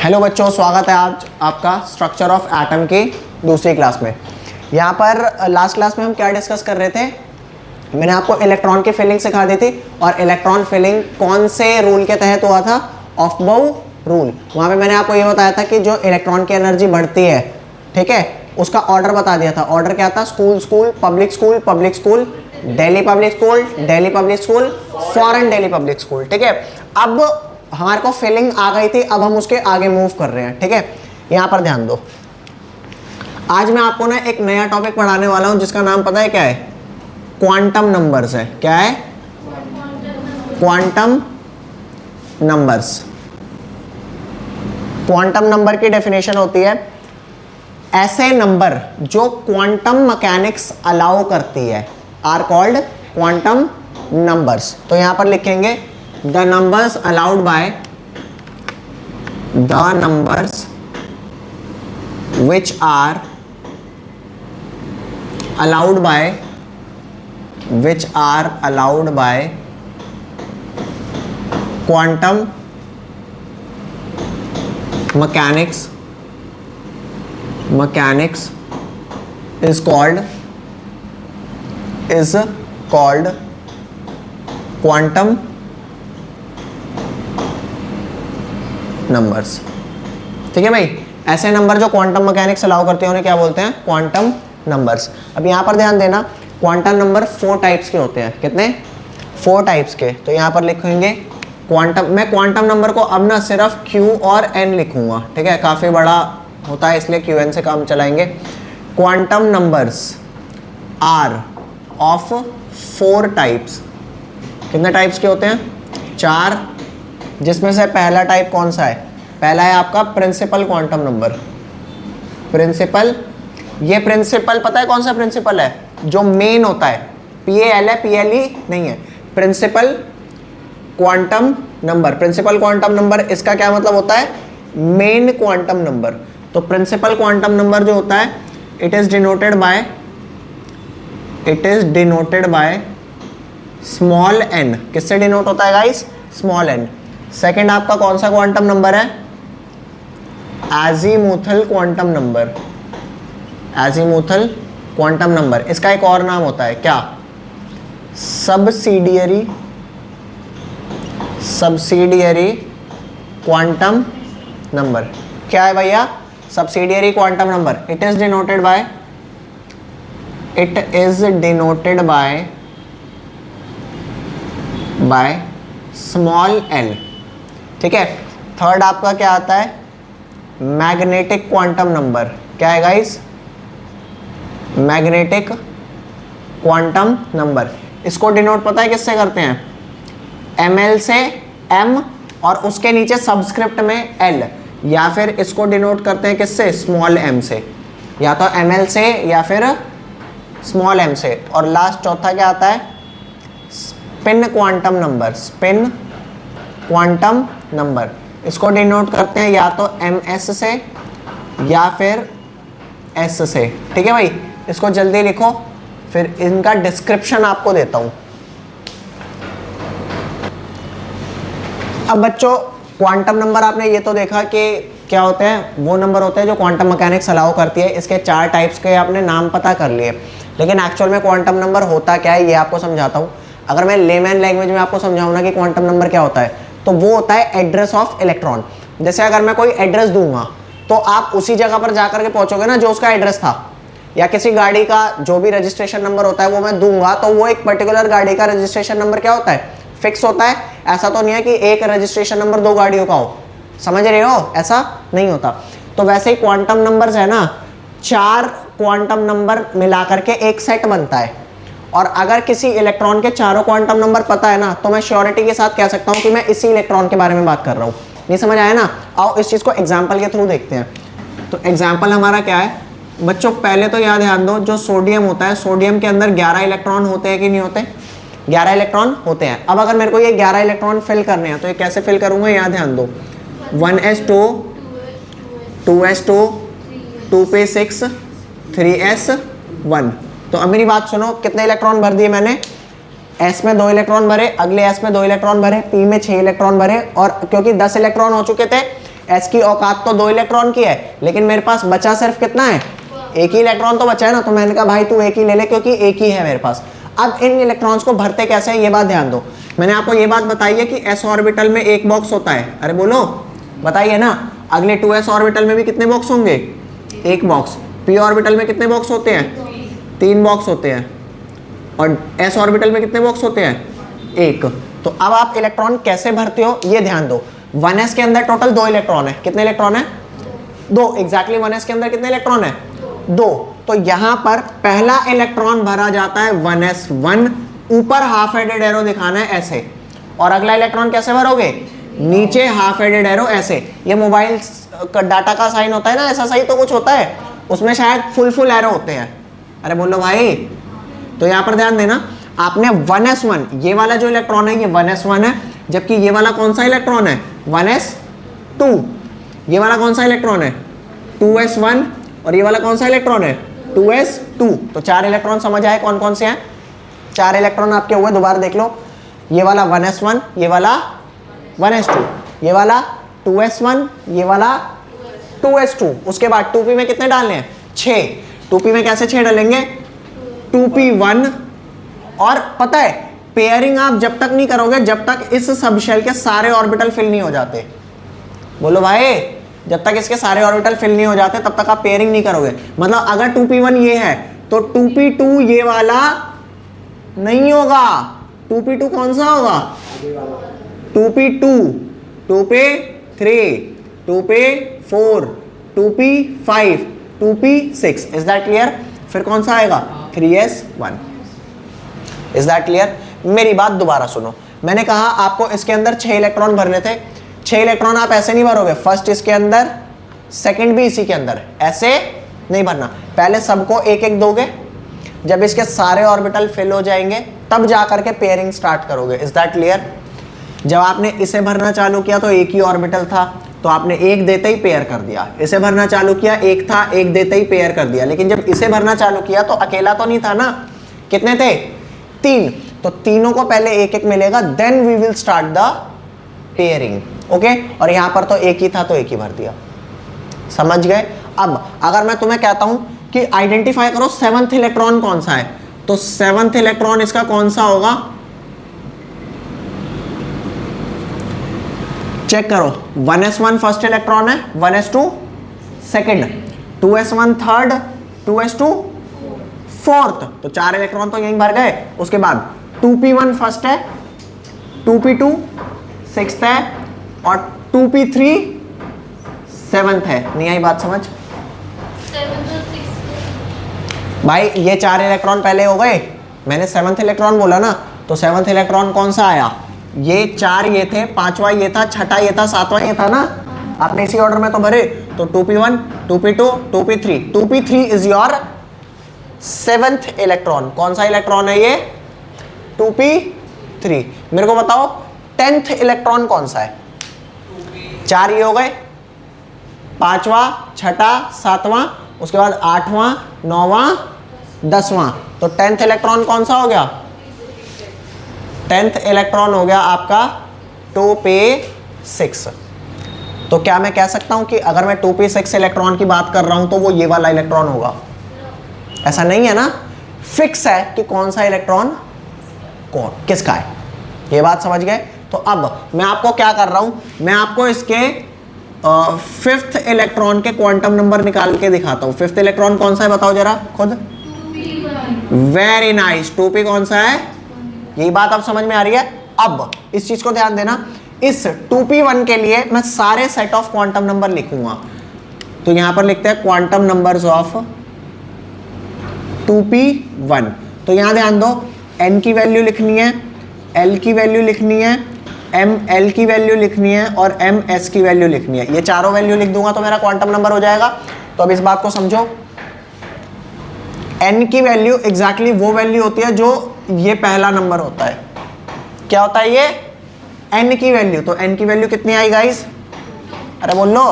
Hello बच्चों, स्वागत है आज आपका स्ट्रक्चर ऑफ एटम की दूसरी क्लास में। यहाँ पर लास्ट क्लास में हम क्या डिस्कस कर रहे थे? मैंने आपको इलेक्ट्रॉन की फिलिंग सिखा दी थी और इलेक्ट्रॉन फिलिंग कौन से रूल के तहत हुआ था? ऑफबाउ रूल। वहाँ पे मैंने आपको ये बताया था कि जो इलेक्ट्रॉन की एनर्जी बढ़ती है, ठीक है, उसका ऑर्डर बता दिया था। ऑर्डर क्या था? School school, public school, public school, Delhi public school, Delhi public school, foreign Delhi public school, ठीक है। अब हमारे को फिलिंग आ गई थी, अब हम उसके आगे मूव कर रहे हैं, ठीक है। यहाँ पर ध्यान दो, आज मैं आपको ना एक नया टॉपिक पढ़ाने वाला हूँ जिसका नाम पता है क्या है? क्वांटम नंबर्स है। क्या है? Quantum numbers. क्वांटम नंबर की डेफिनेशन होती है ऐसे नंबर जो क्वांटम मैकेनिक्स अलाउ करती है, आर कॉल्ड क्वांटम नंबर्स। तो यहां पर लिखेंगे the numbers allowed by the numbers which are allowed by quantum mechanics is called quantum numbers। ठीक है भाई, ऐसे नंबर जो क्वांटम मैकेनिक्स अलाउ करते हैं उन्हें क्या बोलते हैं? Quantum numbers. अब यहाँ पर ध्यान देना, क्वांटम नंबर 4 टाइप्स के होते हैं। कितने? 4 टाइप्स के। तो यहाँ पर लिखेंगे क्वांटम, मैं क्वांटम नंबर को अब ना सिर्फ Q और N लिखूंगा, ठीक है, काफ़ी बड़ा होता है इसलिए QN से काम चलाएंगे। Quantum numbers are of 4 types. कितने टाइप्स के होते हैं? 4, जिसमें से पहला टाइप कौन सा है? पहला है आपका प्रिंसिपल क्वांटम नंबर। प्रिंसिपल, ये प्रिंसिपल पता है कौन सा प्रिंसिपल है? जो मेन होता है। PAL है, PLE नहीं है। Principal quantum number. Principal quantum number, इसका क्या मतलब होता है? Main quantum number. तो प्रिंसिपल क्वांटम नंबर जो होता है, it is denoted by small n। किससे डिनोट होता है गाइस? Small n। सेकंड आपका कौन सा क्वांटम नंबर है? Azimuthal quantum number. Azimuthal quantum number, इसका एक और नाम होता है क्या? Subsidiary quantum number. क्या है भैया? Subsidiary quantum number. It is denoted by small n, ठीक है। थर्ड आपका क्या आता है? Magnetic quantum number. क्या है गाइस? Magnetic quantum number. इसको डिनोट पता है किससे करते हैं? ml से m और उसके नीचे सबस्क्रिप्ट में l, या फिर इसको डिनोट करते हैं किससे? स्मॉल m से, या तो ml से या फिर स्मॉल m से। और लास्ट चौथा क्या आता है? Spin quantum number. Spin quantum number, इसको डिनोट करते हैं या तो ms से या फिर s से, ठीक है भाई। इसको जल्दी लिखो, फिर इनका डिस्क्रिप्शन आपको देता हूं। अब बच्चों, क्वांटम नंबर आपने ये तो देखा कि क्या होते हैं, वो नंबर होते हैं जो क्वांटम मैकेनिक्स अलाउ करती है। इसके 4 टाइप्स के आपने नाम पता कर लिए, लेकिन एक्चुअल में क्वांटम नंबर होता क्या है ये आपको समझाता हूँ। अगर मैं लेमैन लैंग्वेज में आपको समझाऊँ ना कि क्वांटम नंबर क्या होता है, तो वो होता है एड्रेस ऑफ इलेक्ट्रॉन। जैसे अगर मैं कोई एड्रेस दूंगा तो आप उसी जगह पर जाकर के पहुंचोगे ना जो उसका एड्रेस था, या किसी गाड़ी का जो भी रजिस्ट्रेशन नंबर होता है वो मैं दूंगा तो वो एक पर्टिकुलर गाड़ी का रजिस्ट्रेशन नंबर क्या होता है? फिक्स होता है। ऐसा तो नहीं है कि एक रजिस्ट्रेशन नंबर 2 गाड़ियों का हो, समझ रहे हो? ऐसा नहीं होता। तो वैसे ही क्वांटम नंबर्स है ना, 4 क्वांटम नंबर मिलाकर के एक सेट बनता है। और अगर किसी इलेक्ट्रॉन के चारों क्वांटम नंबर पता है ना, तो मैं श्योरिटी के साथ कह सकता हूं कि मैं इसी इलेक्ट्रॉन के बारे में बात कर रहा हूं। नहीं समझ आया ना? आओ इस चीज को एग्जांपल के थ्रू देखते हैं। तो एग्जांपल हमारा क्या है बच्चों? पहले तो याद ध्यान दो, जो सोडियम होता है, सोडियम के अंदर 11 इलेक्ट्रॉन होते हैं कि नहीं होते? 11 इलेक्ट्रॉन होते हैं। अब अगर मेरे को ये 11 इलेक्ट्रॉन फिल करने हैं तो ये कैसे फिल करूंगा? याद ध्यान दो, 1s2 2s2 2p6 3s1। तो अब मेरी बात सुनो, कितने इलेक्ट्रॉन भर दिए मैंने? S में 2 इलेक्ट्रॉन भरे, अगले S में 2 इलेक्ट्रॉन भरे, P में 6 इलेक्ट्रॉन भरे, और क्योंकि 10 इलेक्ट्रॉन हो चुके थे s की औकात तो 2 इलेक्ट्रॉन की है, लेकिन मेरे पास बचा सिर्फ कितना है, एक ही इलेक्ट्रॉन तो बचा है ना, तो मैंने कहा भाई तू एक ही ले ले क्योंकि एक ही है मेरे पास। अब इन इलेक्ट्रॉन्स को भरते कैसे है ये बात ध्यान दो। मैंने आपको ये बात बताई है कि s ऑर्बिटल में एक बॉक्स होता है, अरे बोलो बताइए ना। अगले 2s ऑर्बिटल में भी कितने बॉक्स होंगे, एक बॉक्स। p ऑर्बिटल में कितने बॉक्स होते हैं, 3 बॉक्स होते हैं। और s ऑर्बिटल में कितने बॉक्स होते हैं, एक। तो अब आप इलेक्ट्रॉन कैसे भरते हो ये ध्यान दो। 1s के अंदर टोटल 2 इलेक्ट्रॉन है, कितने इलेक्ट्रॉन है, 2 एग्जैक्टली। 1s के अंदर कितने इलेक्ट्रॉन है, 2। तो यहां पर पहला इलेक्ट्रॉन भरा जाता है 1s1, ऊपर हाफ एडेड एरो दिखाना है ऐसे, और अगला इलेक्ट्रॉन कैसे भरोगे, नीचे हाफ एडेड एरो ऐसे। ये मोबाइल का डाटा का साइन होता है ना, ऐसा सही तो कुछ होता है, उसमें शायद फुल एरो होते हैं। अरे बोलो भाई, तो यहां पर ध्यान देना, आपने 1s1 ये वाला जो इलेक्ट्रॉन है ये 1s1 है, जबकि ये वाला कौन सा इलेक्ट्रॉन है, 1s2। ये वाला कौन सा इलेक्ट्रॉन है, 2s1, और ये वाला कौन सा इलेक्ट्रॉन है, 2s2। तो 4 इलेक्ट्रॉन समझ आए कौन कौन से हैं, 4 इलेक्ट्रॉन आपके हुए, दोबारा देख लो। ये वाला 1s1, ये वाला 1s2, ये वाला 2s1, ये वाला 2s2। उसके बाद 2p में कितने डालने हैं, 6। 2p में कैसे 6 डालेंगे, 2p1। और पता है पेयरिंग आप जब तक नहीं करोगे जब तक इस सब शेल के सारे ऑर्बिटल फिल नहीं हो जाते। बोलो भाई, जब तक इसके सारे ऑर्बिटल फिल नहीं हो जाते तब तक आप पेयरिंग नहीं करोगे। मतलब अगर 2p1 ये है तो 2p2 ये वाला नहीं होगा। 2p2 कौन सा होगा, 2p2, 2p3, 2p4, 2p5, 2p6। Is that clear. फिर कौन सा आएगा, 3s1। Is that clear. मेरी बात दोबारा सुनो, मैंने कहा आपको इसके अंदर 6 इलेक्ट्रॉन भरने थे। 6 इलेक्ट्रॉन आप ऐसे नहीं भरोगे, फर्स्ट इसके अंदर, सेकंड भी इसी के अंदर, ऐसे नहीं भरना। पहले सबको एक एक दोगे, जब इसके सारे ऑर्बिटल फिल हो जाएंगे तब जाकर के पेयरिंग स्टार्ट करोगे। Is that clear. जब आपने इसे भरना चालू किया तो एक ही ऑर्बिटल था, तो आपने एक देते ही पेयर कर दिया। इसे भरना चालू किया, एक था, एक देते ही पेयर कर दिया। लेकिन जब इसे भरना चालू किया तो अकेला तो नहीं था ना, कितने थे, 3। तो तीनों को पहले एक एक मिलेगा, then we will start the pairing. Okay, और यहां पर तो एक ही था तो एक ही भर दिया। समझ गए। अब अगर मैं तुम्हें कहता हूं कि आइडेंटिफाई करो 7th इलेक्ट्रॉन कौन सा है, तो 7th इलेक्ट्रॉन इसका कौन सा होगा, चेक करो। 1s1 फर्स्ट इलेक्ट्रॉन है, 1s2 second, 2s1 third, 2s2 fourth. तो 4 इलेक्ट्रॉन तो यहीं भर गए। उसके बाद 2p1 फर्स्ट है, 2p2 सिक्स्थ है, और 2p3 7th है। नहीं आई बात समझ भाई, ये 4 इलेक्ट्रॉन पहले हो गए, मैंने 7th इलेक्ट्रॉन बोला ना, तो 7th इलेक्ट्रॉन कौन सा आया, ये 4 ये थे, 5वां ये था, 6ठा ये था, 7वां ये था ना, आपने इसी ऑर्डर में तो भरे। तो 2p1, 2p2, 2p3, 2p3 is your 7th electron. कौन सा इलेक्ट्रॉन है ये, 2p3। मेरे को बताओ 10th इलेक्ट्रॉन कौन सा है, 4 ये हो गए, 5वां, 6ठा, 7वां, उसके बाद 8वां, 9वां, 10वां। तो 10th इलेक्ट्रॉन कौन सा हो गया, 10th इलेक्ट्रॉन हो गया आपका 2p6। तो क्या मैं कह सकता हूं कि अगर मैं 2p6 इलेक्ट्रॉन की बात कर रहा हूं तो वो ये वाला इलेक्ट्रॉन होगा, ऐसा नहीं है ना, फिक्स है कि कौन सा इलेक्ट्रॉन कौन किसका है। ये बात समझ गए। तो अब मैं आपको क्या कर रहा हूं, मैं आपको इसके 5th इलेक्ट्रॉन के क्वांटम नंबर निकाल के दिखाता हूं। 5th इलेक्ट्रॉन कौन सा है बताओ जरा खुद। वेरी नाइस, 2p कौन सा है, यही बात अब समझ में आ रही है। अब इस चीज को ध्यान देना, इस 2p1 के लिए मैं सारे सेट ऑफ क्वांटम नंबर लिखूंगा। तो यहां पर लिखते हैं क्वांटम नंबर्स ऑफ 2p1। तो यहां ध्यान दो, n की वैल्यू लिखनी है, l की वैल्यू लिखनी है, ml की वैल्यू लिखनी है, और ms की वैल्यू लिखनी है। ये चारों वैल्यू लिख दूंगा तो मेरा क्वांटम नंबर हो जाएगा। तो अब इस बात को समझो, n की वैल्यू एग्जैक्टली वो वैल्यू होती है जो ये पहला नंबर होता है। क्या होता है ये, n की वैल्यू। तो n की वैल्यू कितनी आई गाइस, अरे बोल लो,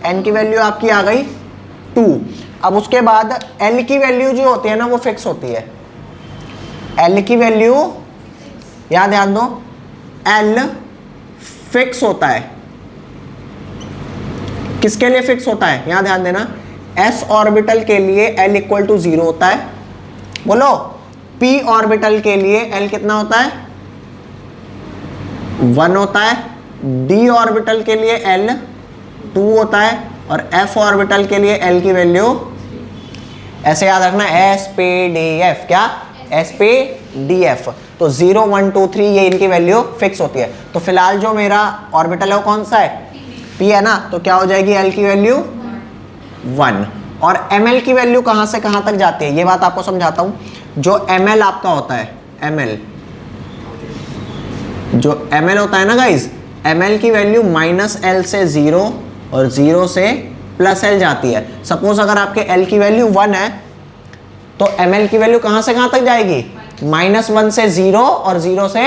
n की वैल्यू आपकी आ गई 2। अब उसके बाद l की वैल्यू जो होती है ना वो फिक्स होती है। l की वैल्यू यहां ध्यान दो, l फिक्स होता है। किसके लिए फिक्स होता है, यहां ध्यान देना, s ऑर्बिटल के लिए l इक्वल टू 0 होता है, बोलो p ऑर्बिटल के लिए l कितना होता है, 1 होता है, d ऑर्बिटल के लिए l 2 होता है, और f ऑर्बिटल के लिए l की वैल्यू ऐसे याद रखना, s p d f, क्या s p d f, तो 0 1 2 3 ये इनकी वैल्यू फिक्स होती है। तो फिलहाल जो मेरा ऑर्बिटल है वो कौन सा है, p है ना, तो क्या हो जाएगी l की वैल्यू 1। और ml की वैल्यू कहां से कहां तक जाती है ये बात आपको समझाता हूं। जो ml आपका होता है, ml जो ml होता है ना गाइज, ml की वैल्यू -l से 0 और 0 से +l जाती है। सपोज अगर आपके l की वैल्यू 1 है तो ml की वैल्यू कहां से कहां तक जाएगी, -1 से 0 और 0 से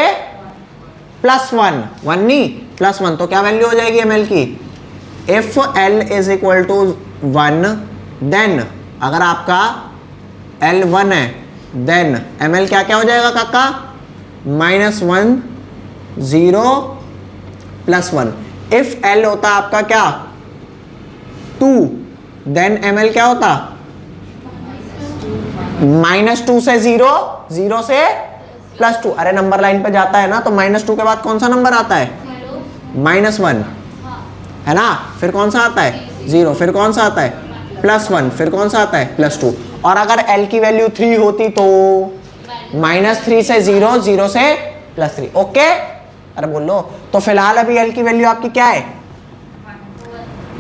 +1, 1 नहीं +1, तो क्या वैल्यू हो जाएगी ml की, if l is equal to 1 then, अगर आपका l 1 है देन ml क्या क्या हो जाएगा काका, -1 0 +1। इफ l होता आपका क्या 2 देन ml क्या होता, -2 से 0 0 से +2। अरे नंबर लाइन पे जाता है ना, तो -2 के बाद कौन सा नंबर आता है, -1 है ना, फिर कौन सा आता है 0, फिर कौन सा आता है +1, फिर कौन सा आता है +2। और अगर l की वैल्यू 3 होती तो -3 से 0 0 से +3। ओके, अरे बोलो, तो फिलहाल अभी l की वैल्यू आपकी क्या है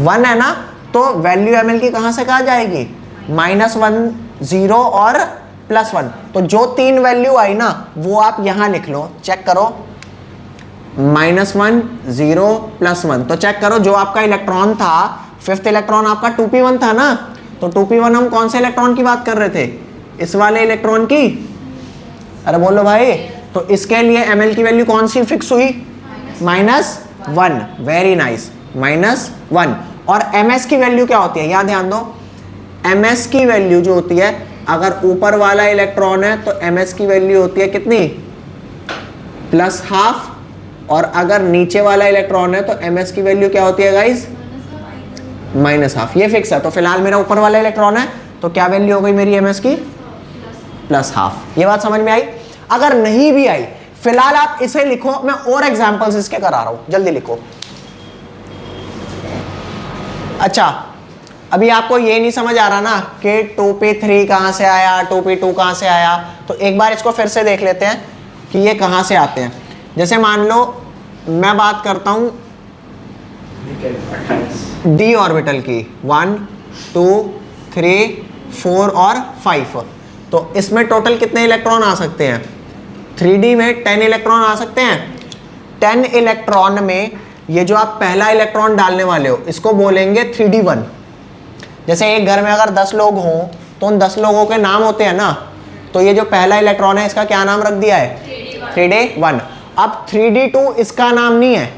1 है ना, तो वैल्यू ml की कहां से कहां जाएगी, -1 0 और +1। तो जो 3 वैल्यू आई ना वो आप यहां लिख लो, चेक करो, -1 0 +1। तो चेक करो, जो आपका इलेक्ट्रॉन था 5th इलेक्ट्रॉन आपका 2p1 था ना, तो 2p1 हम कौन से इलेक्ट्रॉन की बात कर रहे थे, इस वाले इलेक्ट्रॉन की, अरे बोलो भाई, तो इसके लिए ml की वैल्यू कौन सी फिक्स हुई, -1, वेरी नाइस, -1। और ms की वैल्यू क्या होती है, यहां ध्यान दो, ms की वैल्यू जो होती है, अगर ऊपर वाला इलेक्ट्रॉन है तो ms की वैल्यू होती है कितनी, +½ और अगर नीचे वाला इलेक्ट्रॉन है तो ms की वैल्यू क्या होती है गाइस, -½ ये फिक्स है। तो फिलहाल मेरा ऊपर वाला इलेक्ट्रॉन है तो क्या वैल्यू हो गई मेरी ms की, +½ ये बात समझ में आई। अगर नहीं भी आई फिलहाल आप इसे लिखो, मैं और एग्जांपल्स इसके करा रहा हूं, जल्दी लिखो। अच्छा, अभी आपको ये नहीं समझ आ रहा ना कि 2p3 कहां से आया, 2p2 कहां से आया, तो एक बार इसको फिर से देख लेते हैं कि ये कहां से आते हैं। जैसे मान लो मैं बात करता हूं d ऑर्बिटल की, 1 2 3 4 और 5, तो इसमें टोटल कितने इलेक्ट्रॉन आ सकते हैं, 3d में 10 इलेक्ट्रॉन आ सकते हैं। 10 इलेक्ट्रॉन में ये जो आप पहला इलेक्ट्रॉन डालने वाले हो इसको बोलेंगे 3d1। जैसे एक घर में अगर 10 लोग हों तो उन 10 लोगों के नाम होते हैं ना, तो ये जो पहला इलेक्ट्रॉन है इसका क्या नाम रख दिया है, 3d1। अब 3d2 इसका नाम नहीं है,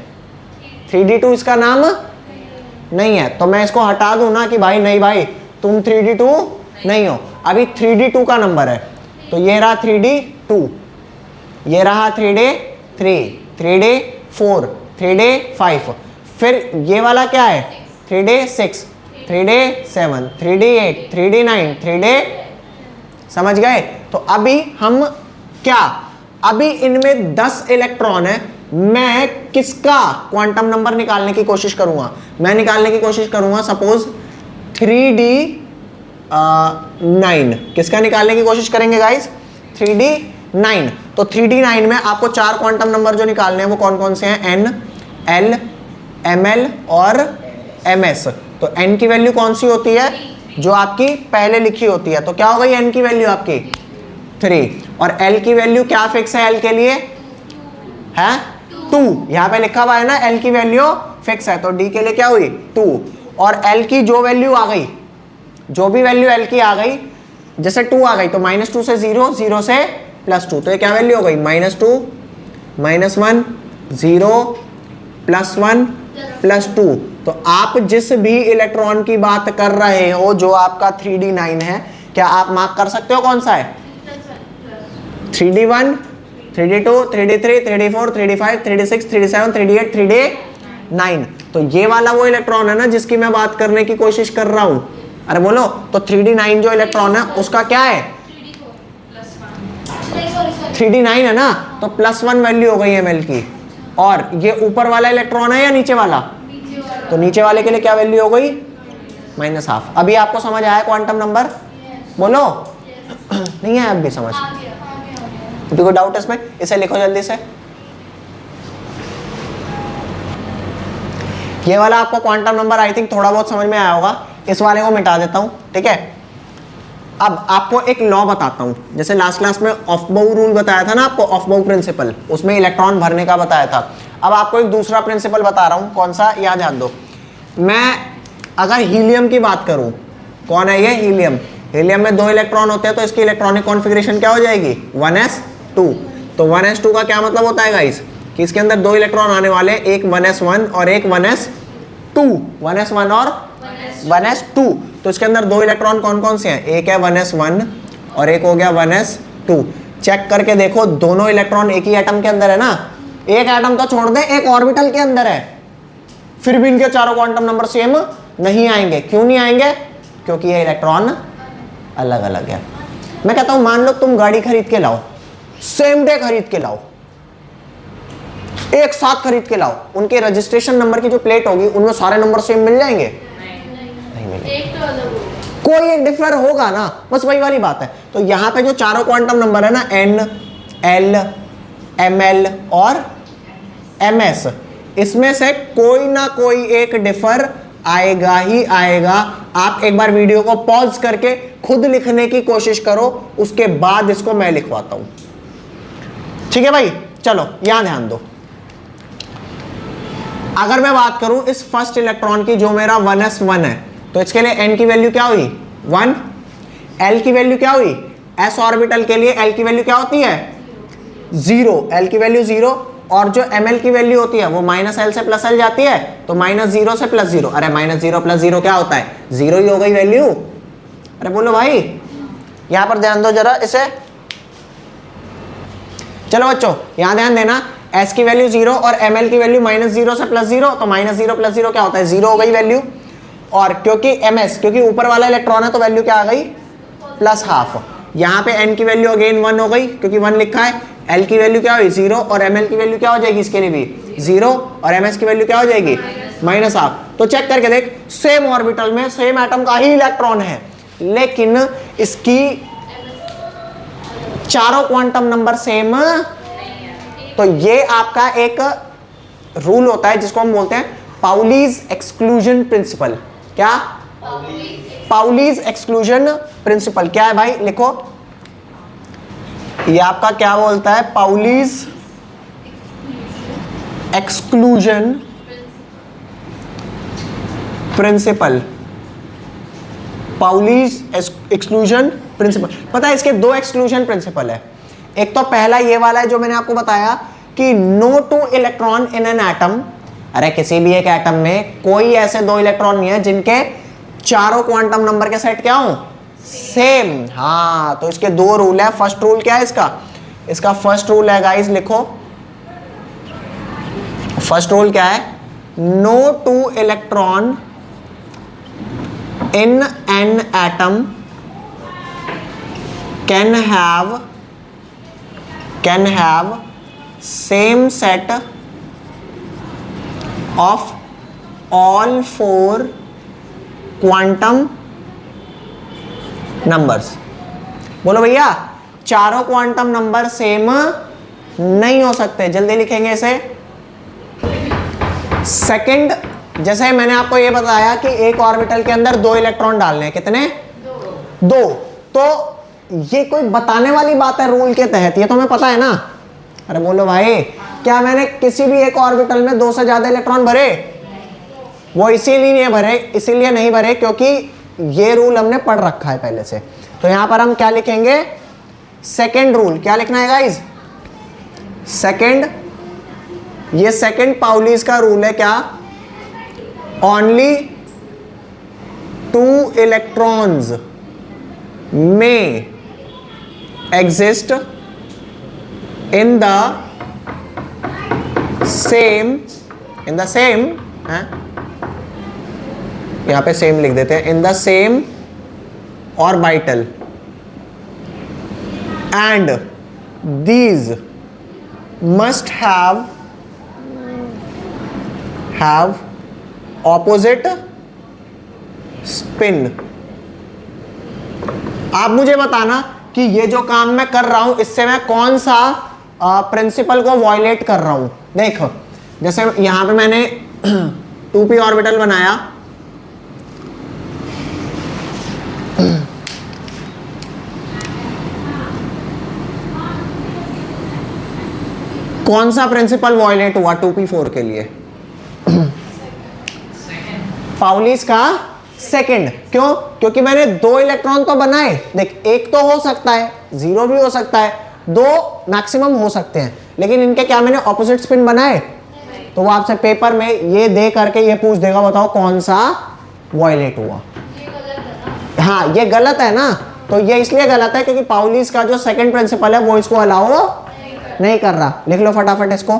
3d2 इसका नाम नहीं है, तो मैं इसको हटा दूं ना कि भाई नहीं भाई तुम 3d2 नहीं हो, अभी 3d2 का नंबर है, तो ये रहा 3d2, ये रहा 3d3, 3d4, 3d5, फिर ये वाला क्या है 3d6, 3d7, 3d8, 3d9, 3d, समझ गए। तो अभी हम क्या, अभी इनमें 10 इलेक्ट्रॉन है, मैं किसका क्वांटम नंबर निकालने की कोशिश करूंगा, मैं निकालने की कोशिश करूंगा सपोज 3d9, किसका निकालने की कोशिश करेंगे गाइस, 3d9। तो 3d9 में आपको 4 क्वांटम नंबर जो निकालने हैं वो कौन कौन से हैं, n, l, ml और ms। तो n की वैल्यू कौन सी होती है, जो आपकी पहले लिखी होती है, तो क्या हो गई n की वैल्यू आपकी 3, और l की वैल्यू क्या फिक्स है l के लिए है 2, यहाँ पे लिखा हुआ है ना l की वैल्यू फिक्स है, तो d के लिए क्या हुई 2, और l की जो वैल्यू आ गई, जो भी वैल्यू l की आ गई, जैसे 2 आ गई तो -2 से 0, 0 से +2, तो ये क्या वैल्यू हो गई, -2 -1 0 +1 +2। तो आप जिस भी इलेक्ट्रॉन की बात कर रहे हो जो आपका 3d9 है, क्या आप मार्क कर सकते हो कौन सा है, 3d1, 3d2, 3d3, 3d4, 3d5, 3d6, 3d7, 3d8, 3d9। तो ये वाला वो इलेक्ट्रॉन है ना जिसकी मैं बात करने की कोशिश कर रहा हूं। अरे बोलो, तो 3d9 जो इलेक्ट्रॉन है उसका क्या है, 3d9 है ना, तो +1 वैल्यू हो गई ml की। और ये ऊपर वाला इलेक्ट्रॉन है या नीचे वाला, तो नीचे वाले के लिए क्या वैल्यू हो गई, -12। अभी आपको समझ आया क्वांटम नंबर, बोलो नहीं है अब भी समझ, किसी को डाउट है इसमें, इसे लिखो जल्दी से। ये वाला आपको क्वांटम नंबर आई थिंक थोड़ा बहुत समझ में आया होगा, इस वाले को मिटा देता हूं, ठीक है। अब आपको एक लॉ बताता हूं, जैसे लास्ट क्लास में ऑफबाउ रूल बताया था ना आपको, ऑफबाउ प्रिंसिपल, उसमें इलेक्ट्रॉन भरने का बताया था। अब आपको एक दूसरा प्रिंसिपल बता रहा हूं, कौन सा, यहाँ ध्यान दो। मैं अगर हीलियम की बात करूं, कौन है ये, हीलियम। हीलियम में 2 इलेक्ट्रॉन होते हैं, तो इसकी इलेक्ट्रॉनिक कॉन्फ़िगरेशन क्या हो जाएगी, 1s2। तो 1s2 का क्या मतलब होता है गाइस, कि इसके अंदर 2 इलेक्ट्रॉन आने वाले, एक 1s1 और एक 1s2, 1s1 और 1s2। तो इसके अंदर 2 इलेक्ट्रॉन कौन कौन से हैं, एक है 1s1 और एक हो गया 1s2। चेक करके देखो, दोनों इलेक्ट्रॉन एक ही एटम के अंदर है ना, एक एटम तो छोड़ दे, एक ऑर्बिटल के अंदर है, फिर भी इनके चारों क्वांटम नंबर सेम नहीं आएंगे। क्यों नहीं आएंगे, क्योंकि ये इलेक्ट्रॉन अलग अलग है। मैं कहता हूं मान लो तुम गाड़ी खरीद के लाओ, सेम डे खरीद के लाओ, एक साथ खरीद के लाओ, उनके रजिस्ट्रेशन नंबर की जो प्लेट होगी उनमें सारे नंबर सेम मिल जाएंगे, नहीं मिलेंगे, कोई एक डिफर होगा ना, बस वही वाली बात है। तो यहां पे जो चारों क्वांटम नंबर है ना, n, l, ml और ms, इसमें से कोई ना कोई एक डिफर आएगा ही आएगा। आप एक बार वीडियो को पॉज करके खुद लिखने की कोशिश करो, उसके बाद इसको मैं लिखवाता हूं, ठीक है भाई। चलो यहां ध्यान दो, अगर मैं बात करूं इस फर्स्ट इलेक्ट्रॉन की जो मेरा 1s1 है, तो इसके लिए n की वैल्यू क्या हुई 1, l की वैल्यू क्या हुई, s ऑर्बिटल के लिए l की वैल्यू क्या होती है 0, l की वैल्यू 0, और जो ml की वैल्यू होती है वो -l से +l जाती है, तो -0 से +0। अरे -0 + 0 क्या होता है, 0 ही हो गई वैल्यू। अरे बोलो भाई, यहां पर ध्यान दो जरा इसे। चलो बच्चों यहां ध्यान देना, s की वैल्यू 0 और ml की वैल्यू -0 से +0, तो -0 + 0 क्या होता है, 0 हो गई वैल्यू। और क्योंकि ms, क्योंकि ऊपर वाला इलेक्ट्रॉन है, तो वैल्यू क्या आ गई +½ यहाँ पे n की वैल्यू अगेन 1 हो गई, क्योंकि 1 लिखा है। l की वैल्यू क्या हुई 0, और ml की वैल्यू क्या हो जाएगी इसके लिए भी 0, और ms की वैल्यू क्या हो जाएगी -½ तो चेक करके देख, सेम ऑर्बिटल में सेम एटम का ही इलेक्ट्रॉन है, लेकिन इसकी चारों क्वांटम नंबर सेम। तो ये आपका एक रूल होता है जिसको हम बोलते हैं पाउलीज एक्सक्लूजन प्रिंसिपल। क्या, पाउलीज एक्सक्लूजन प्रिंसिपल क्या है भाई, लिखो। ये आपका क्या बोलता है, Pauli's exclusion principle, Pauli's exclusion principle. पता है इसके 2 एक्सक्लूजन प्रिंसिपल है। एक तो पहला ये वाला है जो मैंने आपको बताया कि no 2 electron in an atom, अरे किसी भी एक एटम में कोई ऐसे 2 इलेक्ट्रॉन नहीं है जिनके चारों क्वांटम नंबर के सेट क्या हो सेम। हाँ, तो इसके 2 रूल है। फर्स्ट रूल क्या है इसका फर्स्ट रूल है गाइस, लिखो। फर्स्ट रूल क्या है, no 2 electron in an atom can have same set of all 4 quantum numbers। बोलो भैया, चारों क्वांटम नंबर सेम नहीं हो सकते। जल्दी लिखेंगे इसे। सेकंड, जैसे मैंने आपको ये बताया कि एक ऑर्बिटल के अंदर 2 इलेक्ट्रॉन डालने हैं, कितने 2। तो ये कोई बताने वाली बात है रूल के तहत, ये तो हमें पता है ना। अरे बोलो भाई, क्या मैंने किसी भी एक ऑर्बिटल में 2 से ज्यादा इलेक्ट्रॉन भरे? वो इसीलिए नहीं भरे क्योंकि ये रूल हमने पढ़ रखा है पहले से। तो यहां पर हम क्या लिखेंगे, सेकेंड रूल। क्या लिखना है गाइज, सेकेंड। ये सेकेंड पाउलीज का रूल है। क्या, only 2 electrons may exist in the same हैं, यहाँ पे सेम लिख देते हैं, in the same orbital and these must have opposite spin. आप मुझे बताना कि ये जो काम मैं कर रहा हूं इससे मैं कौन सा प्रिंसिपल को वायलेट कर रहा हूं। देखो जैसे यहां पे मैंने 2p ऑर्बिटल बनाया, कौन सा प्रिंसिपल वायलेट हुआ 2p4 के लिए? पाउलीज का सेकंड। क्यों? क्योंकि मैंने 2 इलेक्ट्रॉन तो बनाए। देख, एक तो हो सकता है, 0 भी हो सकता है, 2 मैक्सिमम हो सकते हैं, लेकिन इनके क्या मैंने ऑपोजिट स्पिन बनाए? तो वो आपसे पेपर में ये दे करके ये पूछ देगा, बताओ कौन सा वायलेट हुआ। हाँ, ये गलत है ना। तो ये इसलिए गलत है क्योंकि पाउलीज का जो सेकंड प्रिंसिपल है वो इसको अलाउ नहीं कर रहा। लिख लो फटाफट इसको।